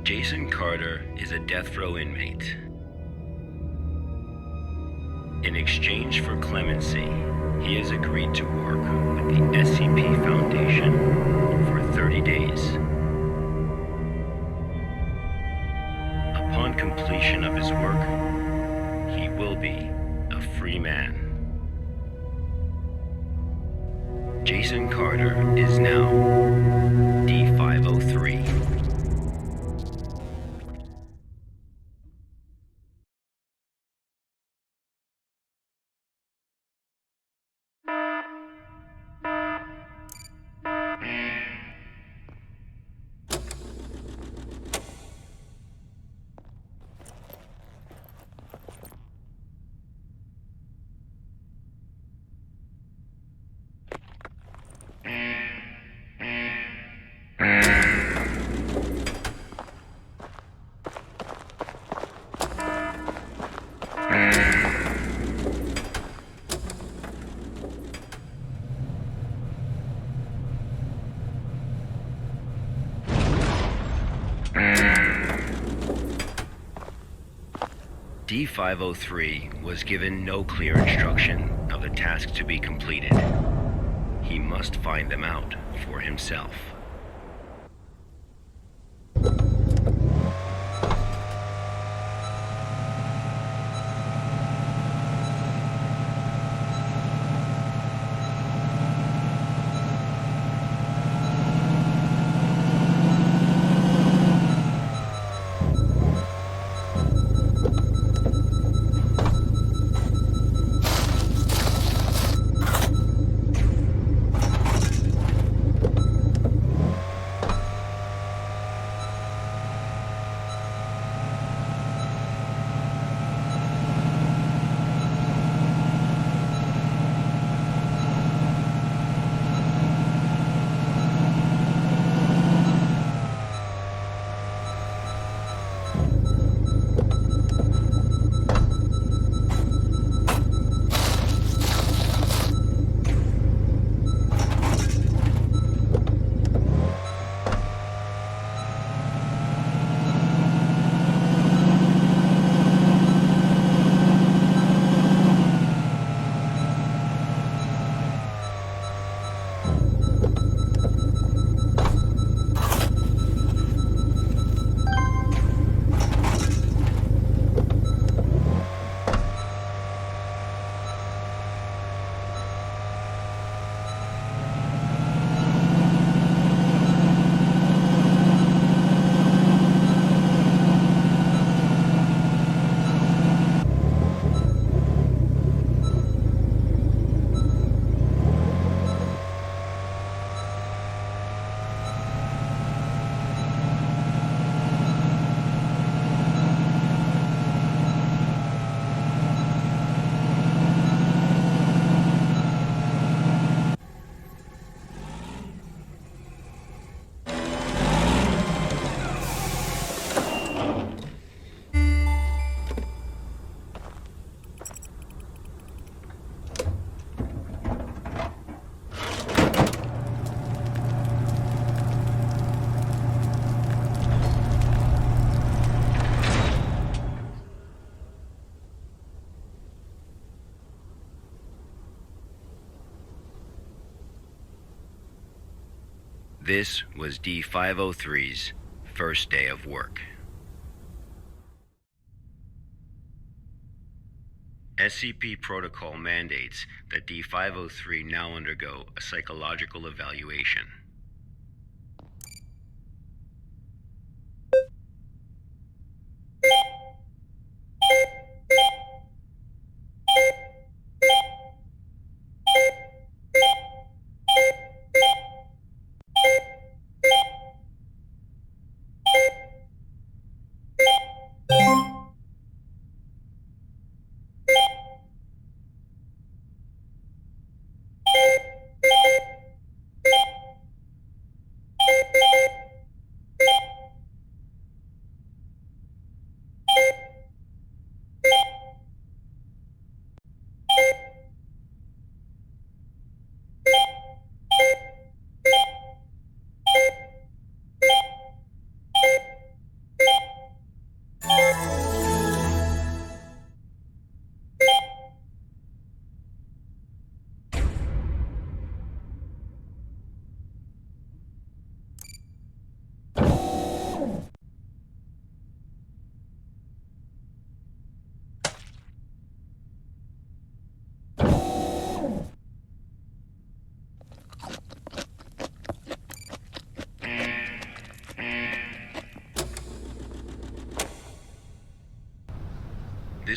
Jason Carter is a death row inmate. In exchange for clemency, he has agreed to work with the SCP Foundation for 30 days. Upon completion of his work, he will be a free man. Jason Carter is now D503. D503 was given no clear instruction of the task to be completed. He must find them out for himself. This was D503's first day of work. SCP protocol mandates that D503 now undergo a psychological evaluation.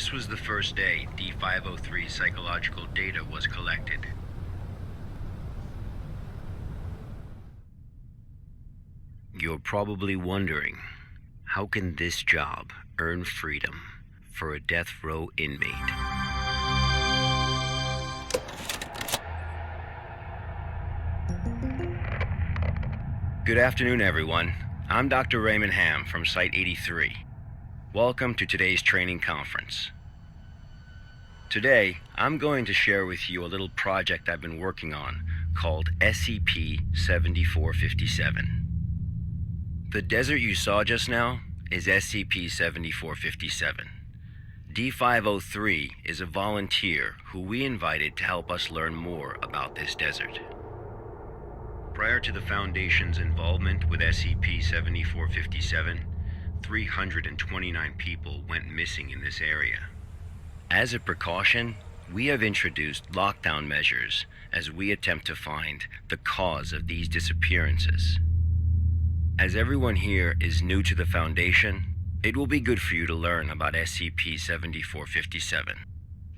This was the first day D-503 psychological data was collected. You're probably wondering, how can this job earn freedom for a death row inmate? Good afternoon, everyone. I'm Dr. Raymond Ham from Site 83. Welcome to today's training conference. Today, I'm going to share with you a little project I've been working on called SCP-7457. The desert you saw just now is SCP-7457. D-503 is a volunteer who we invited to help us learn more about this desert. Prior to the Foundation's involvement with SCP-7457, 329 people went missing in this area. As a precaution, we have introduced lockdown measures as we attempt to find the cause of these disappearances. As everyone here is new to the Foundation, it will be good for you to learn about SCP-7457.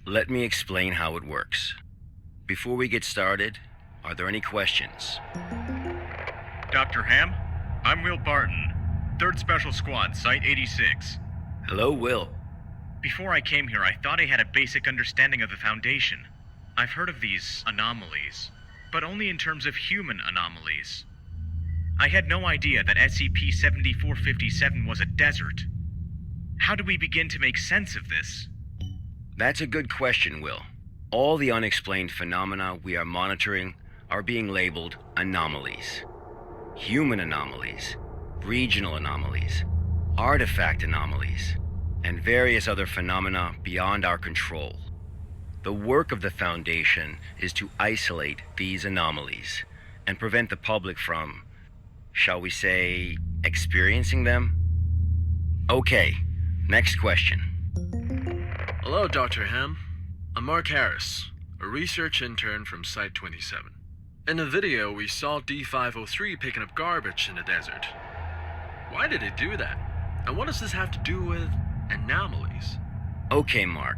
Let me explain how it works. Before we get started, are there any questions? Dr. Ham, I'm Will Barton, 3rd Special Squad, Site 86. Hello, Will. Before I came here, I thought I had a basic understanding of the Foundation. I've heard of these anomalies, but only in terms of human anomalies. I had no idea that SCP-7457 was a desert. How do we begin to make sense of this? That's a good question, Will. All the unexplained phenomena we are monitoring are being labeled anomalies. Human anomalies, regional anomalies, artifact anomalies, and various other phenomena beyond our control. The work of the Foundation is to isolate these anomalies and prevent the public from, shall we say, experiencing them? Okay, next question. Hello, Dr. Ham. I'm Mark Harris, a research intern from Site 27. In the video, we saw D-503 picking up garbage in the desert. Why did it do that? And what does this have to do with anomalies? Okay, Mark.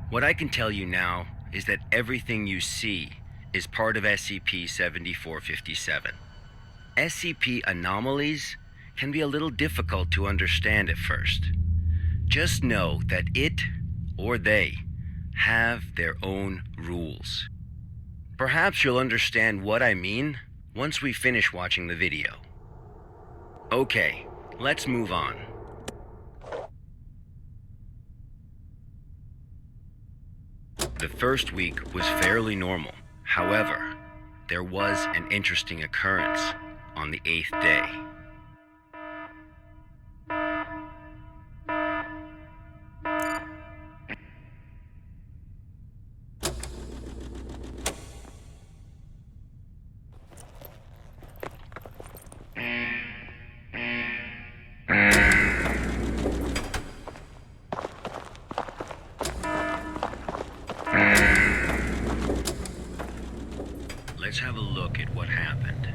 What I can tell you now is that everything you see is part of SCP-7457. SCP anomalies can be a little difficult to understand at first. Just know that it, or they, have their own rules. Perhaps you'll understand what I mean once we finish watching the video. Okay, let's move on. The first week was fairly normal. However, there was an interesting occurrence on the 8th day. Let's have a look at what happened.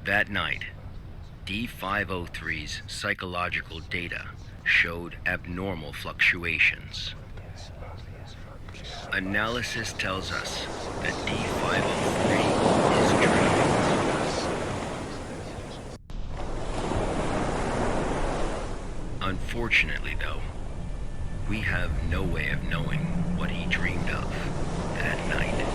That night, D503's psychological data showed abnormal fluctuations. Analysis tells us that D503 is dreaming. Unfortunately, though, we have no way of knowing what he dreamed of that night.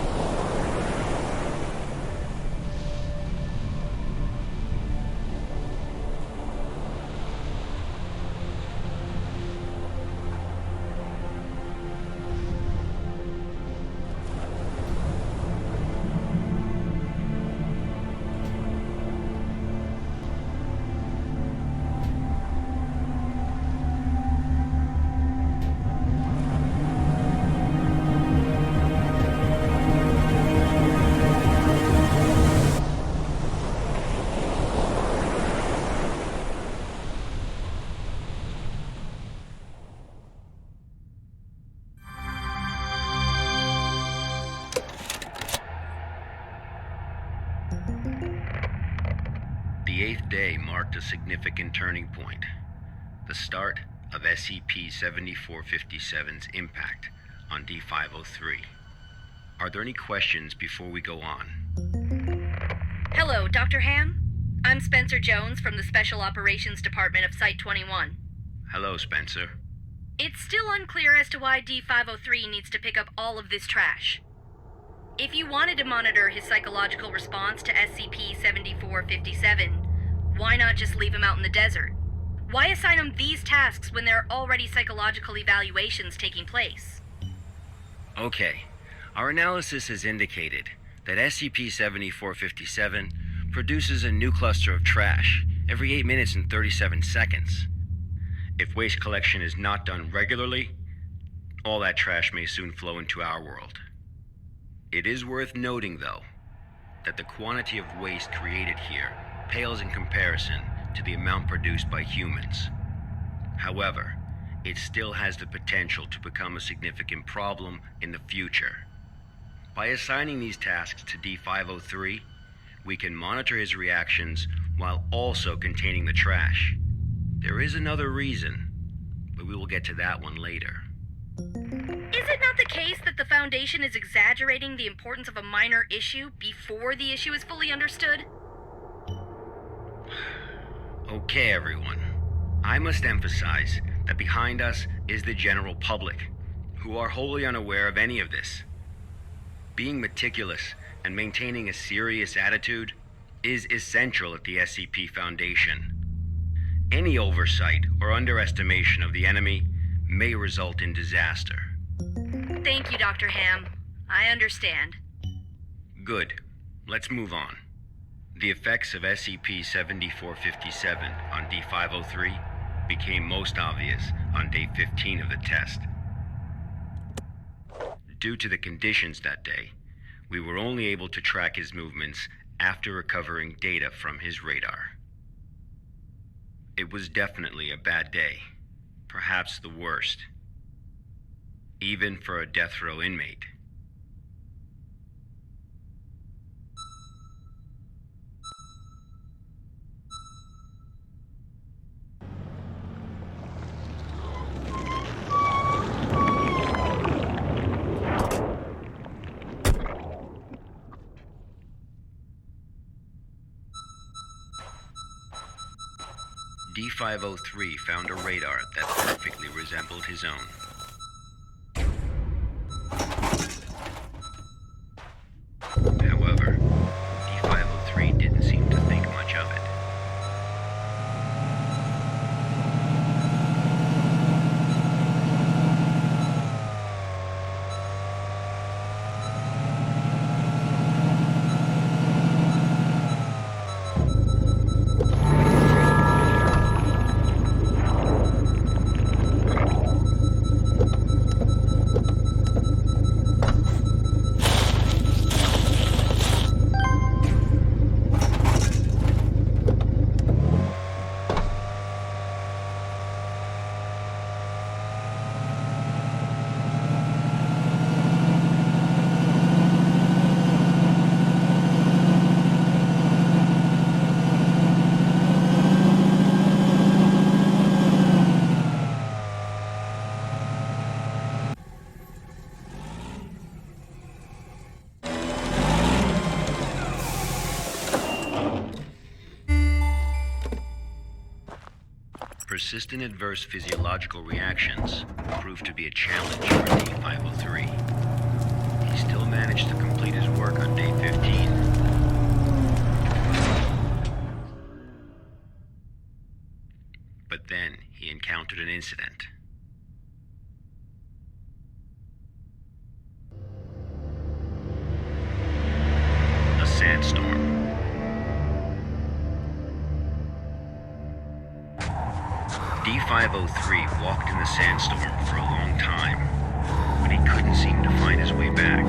The 8th day marked a significant turning point, the start of SCP-7457's impact on D503. Are there any questions before we go on? Hello, Dr. Ham. I'm Spencer Jones from the Special Operations Department of Site-21. Hello, Spencer. It's still unclear as to why D503 needs to pick up all of this trash. If you wanted to monitor his psychological response to SCP-7457, why not just leave him out in the desert? Why assign him these tasks when there are already psychological evaluations taking place? Okay, our analysis has indicated that SCP-7457 produces a new cluster of trash every 8 minutes and 37 seconds. If waste collection is not done regularly, all that trash may soon flow into our world. It is worth noting, though, that the quantity of waste created here pales in comparison to the amount produced by humans. However, it still has the potential to become a significant problem in the future. By assigning these tasks to D503, we can monitor his reactions while also containing the trash. There is another reason, but we will get to that one later. Is it not the case that the Foundation is exaggerating the importance of a minor issue before the issue is fully understood? Okay, everyone. I must emphasize that behind us is the general public, who are wholly unaware of any of this. Being meticulous and maintaining a serious attitude is essential at the SCP Foundation. Any oversight or underestimation of the enemy may result in disaster. Thank you, Dr. Ham. I understand. Good. Let's move on. The effects of SCP-7457 on D503 became most obvious on day 15 of the test. Due to the conditions that day, we were only able to track his movements after recovering data from his radar. It was definitely a bad day, perhaps the worst, even for a death row inmate. D503 found a radar that perfectly resembled his own. However, D503 didn't seem to think much of it. Persistent adverse physiological reactions proved to be a challenge for D-503. He still managed to complete his work on day 15. But then he encountered an incident. A sandstorm. D-503 walked in the sandstorm for a long time, but he couldn't seem to find his way back.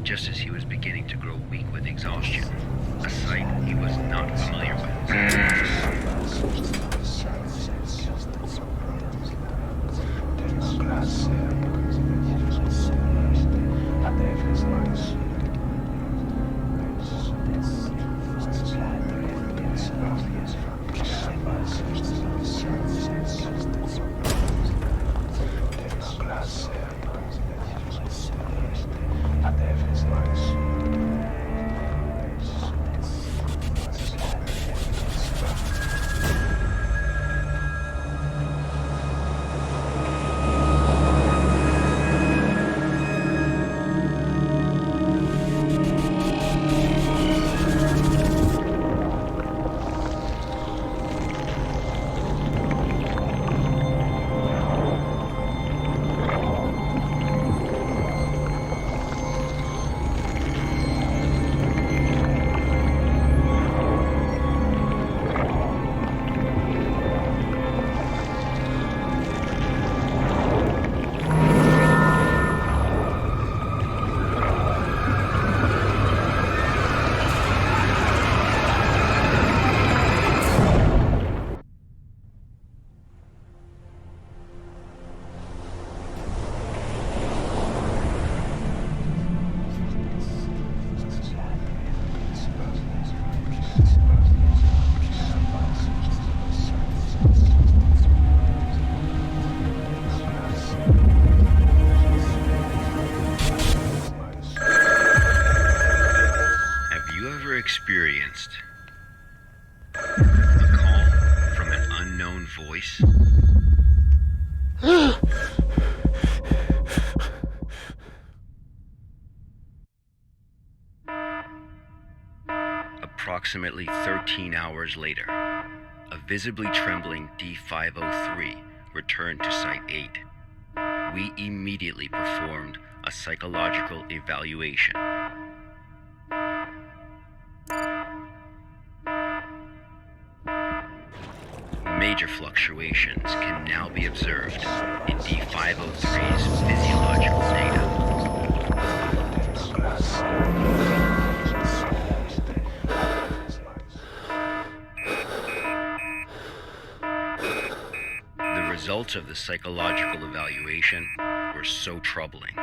Just as he was beginning to grow weak with exhaustion, a sight he was not familiar with. Experienced a call from an unknown voice? Approximately 13 hours later, a visibly trembling D-503 returned to Site 8. We immediately performed a psychological evaluation. Major fluctuations can now be observed in D-503's physiological data. The results of the psychological evaluation were so troubling,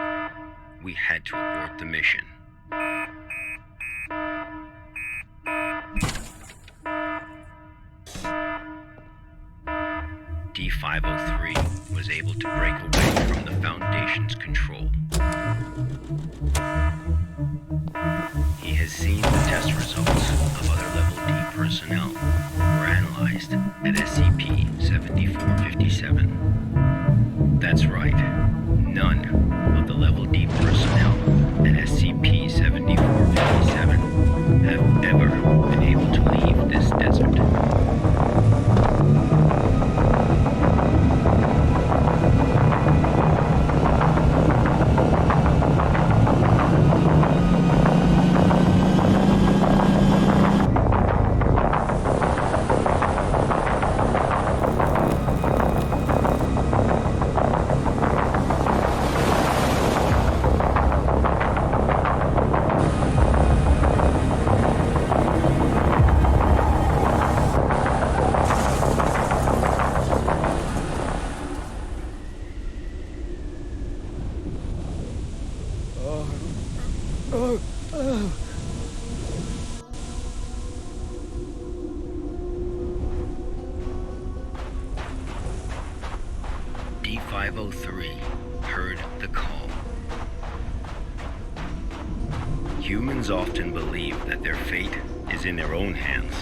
we had to abort the mission. D-503 was able to break away from the Foundation's control. He has seen the test results of other Level D personnel who were analyzed at SCP-7457. That's right, none of the Level D personnel at SCP-7457 have ever been able to leave this desert. D503 heard the call. Humans often believe that their fate is in their own hands,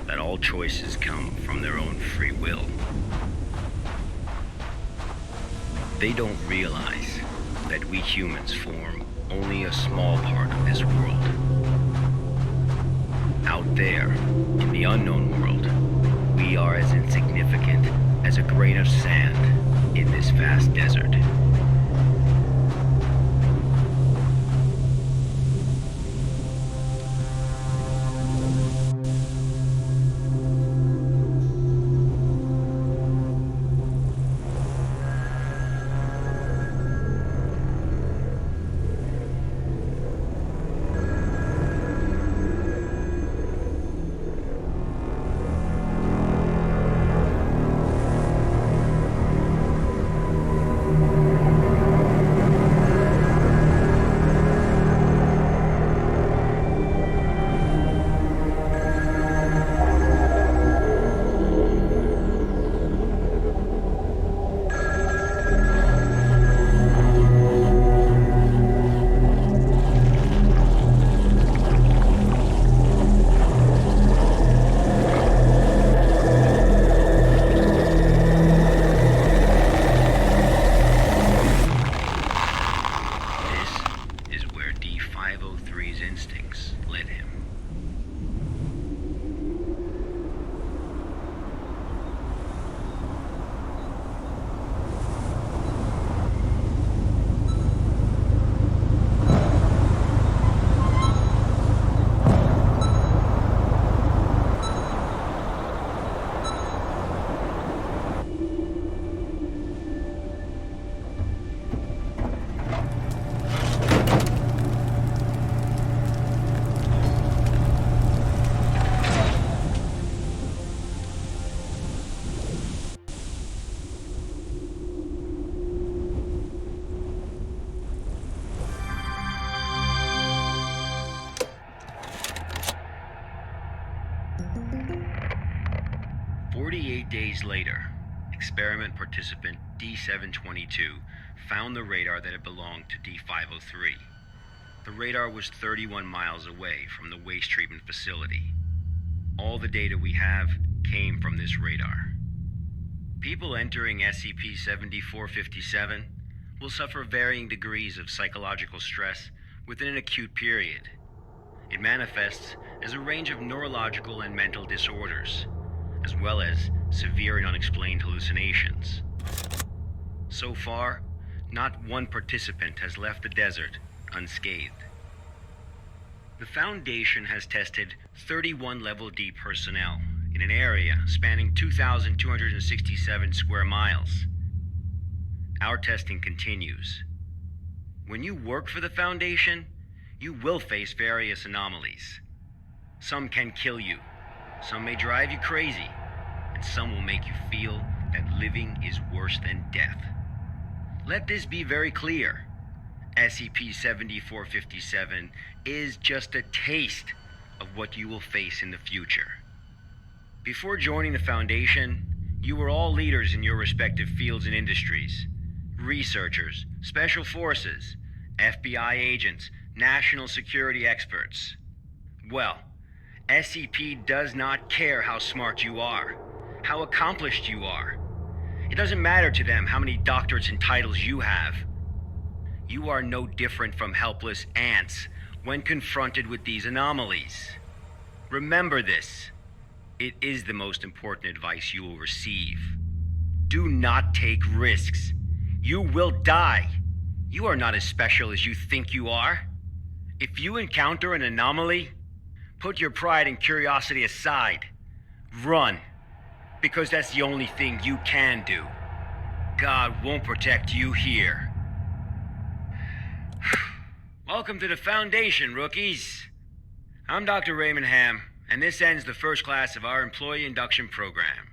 that all choices come from their own free will. They don't realize that we humans form only a small part of this world. Out there, in the unknown world, we are as insignificant as a grain of sand in this vast desert. D503's instincts led him. Days later, experiment participant D722 found the radar that had belonged to D503. The radar was 31 miles away from the waste treatment facility. All the data we have came from this radar. People entering SCP-7457 will suffer varying degrees of psychological stress within an acute period. It manifests as a range of neurological and mental disorders, as well as severe and unexplained hallucinations. So far, not one participant has left the desert unscathed. The Foundation has tested 31 Level D personnel in an area spanning 2,267 square miles. Our testing continues. When you work for the Foundation, you will face various anomalies. Some can kill you, some may drive you crazy, and some will make you feel that living is worse than death. Let this be very clear. SCP-7457 is just a taste of what you will face in the future. Before joining the Foundation, you were all leaders in your respective fields and industries. Researchers, special forces, FBI agents, national security experts. Well, SCP does not care how smart you are, how accomplished you are. It doesn't matter to them how many doctorates and titles you have. You are no different from helpless ants when confronted with these anomalies. Remember this. It is the most important advice you will receive. Do not take risks. You will die. You are not as special as you think you are. If you encounter an anomaly, put your pride and curiosity aside. Run. Because that's the only thing you can do. God won't protect you here. Welcome to the Foundation, rookies. I'm Dr. Raymond Ham, and this ends the first class of our employee induction program.